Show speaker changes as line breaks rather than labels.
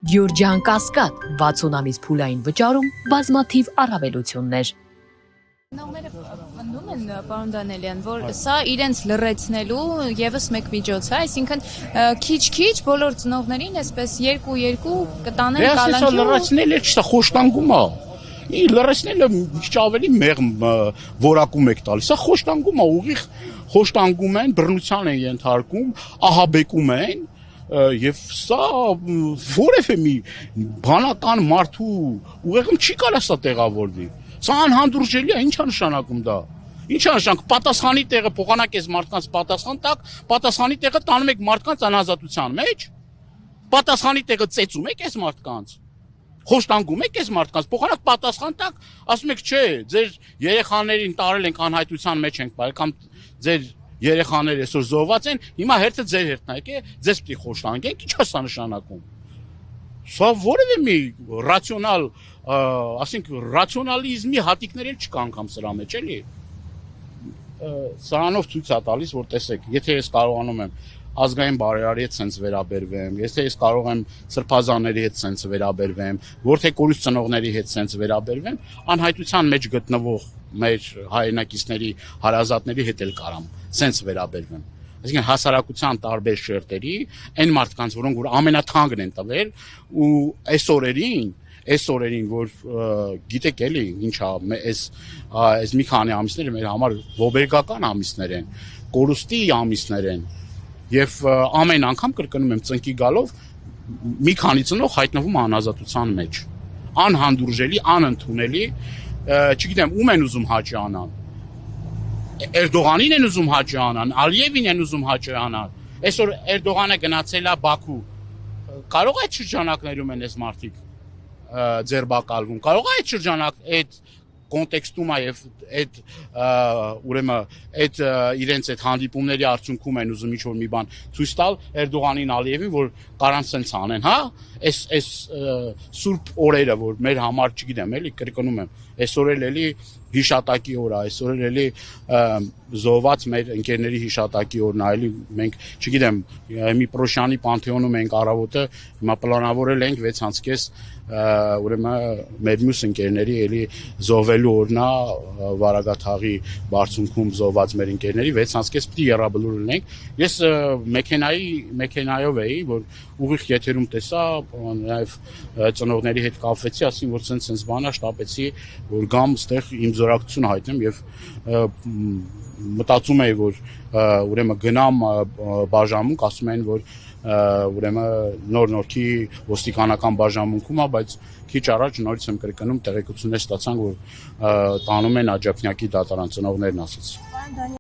Գյուրջան Կասկադ 60 ամիս փուլային վճարում բազմաթիվ առավելություններ։
Ծնողները պնդում են, պարոն Դանելյան, որ սա իրենց լրացնելու եւս մեկ միջոց է, այսինքն քիչ-քիչ բոլոր ծնողներին այսպես 2-2 կտանեն կալանքի։
Լրացնելը չէ, խոշտանգում է։ Լրացնելը ինչ ավելի մեղմ որակում եք տալիս, սա խոշտանգում է, ուղիղ խոշտանգում են, բռնության են ենթարկում, ահաբեկում են, եւ սա որևէ մի բանական մարդու ուղեղում չի կարա սա տեղավորվի։ Սա անհանդուրժելի է, ի՞նչ է նշանակում դա։ Ինչ է նշանակում, պատասխանի տեղը փոխանակ ես մարդկանց պատասխան տակ, պատասխանի տեղը տանում եք մարդկանց անազատության մեջ, պատասխանի տեղը ծեծում եք այս մարդկանց, խոշտանգում եք այս մարդկանց, փոխանակ պատասխան տակ, ասում եք չէ, ձեր երեխաներին տարել ենք անհայտության մեջ ենք բարել, կամ ձեր երեխաները այսօր զոհված են, հիմա հերթը ձեր հերթն է, ձեզ պիտի խոշտանգենք, ինչ է սա նշանակում։ Սա որևէ մի ռացիոնալ, ասենք ռացիոնալիզմի հատիկներ էլ չկան անգամ սրա մեջ, էլի։ Սրանով ցույց է տալիս, որ տեսեք, եթե ես կարողանում եմ ազգային բարերարի հետ սենց վերաբերվեմ, եթե ես կարող եմ սրբազանների հետ սենց վերաբերվեմ, որդեկորուց ծնողների հետ սենց վերաբերվեմ, անհայտության մեջ գտնվող մեր հայրենակիցների, հարազատների հետ էլ կարամ սենց վերաբերվեմ։ Այսինքն հասարակության տարբեր շերտերի, այն մարդկանց, որոնք որ ամենաթանկն են տվել, ու այս օրերին, որ գիտեք էլի, ինչ է, այս մի քանի ամիսները մեր համար ողբերգական ամիսներ են, կորուստի ամիսներ են, եւ ամեն անգամ կրկնում եմ ծնկի գալով մի քանի ծնող հայտնվում անազատության մեջ, անհանդուրժելի, անընդունելի, չգիտեմ ում են ուզում հաճի անան, Էրդողանին են ուզում հաճի անան, Ալիևին են ուզում հաճի անան, այսօր Էրդողանը գնացել է Բաքու, կարող է այդ շրջանակներում են այս մարդիկ ձերբակալվում, կարող է այդ շրջանակ, այդ կոնտեքստում է եւ այդ ուրեմն այդ իրենց այդ հանդիպումների արդյունքում են ուզում ինչ-որ մի բան ցույց տալ Էրդողանին, Ալիևին, որ կարան սենց անեն, հա, այս սուրբ օրերը, որ մեր համար, չգիտեմ, էլի կրկնում եմ, այսօր էլի հիշատակի օր է, այսօր էլի զոհված մեր ընկերների հիշատակի օրն է, էլի մենք, չգիտեմ, մի Պրոշյանի Պանթեոնում ենք առավոտը, հիմա պլանավորել ենք 6:30 ուրեմն մեր մյուս ընկերների էլի զոհվելու օրն է Վարագաթաղի բարձունքում զոհված մեր ընկերների 6:30 պիտի եռաբլուր լինենք։ Ես մեքենայով էի, որ ուղիղ եթերում տեսա, նաև ծնողների հետ կապվեցի, ասին որ սենց բան է, շտապեցի, որ գամ ստեղ իմ զորակցությունը հայտնեմ եւ մտածում էի, որ ուրեմն գնամ բաժանմունք, ասում են, որ ուրեմն նոր-նորքի ոստիկանական բաժանմունքում է, բայց քիչ առաջ նորից եմ կրկնում տեղեկություններ ստացանք, որ տանում են Աջափնյակի դատարան, ծնողներն ասացին։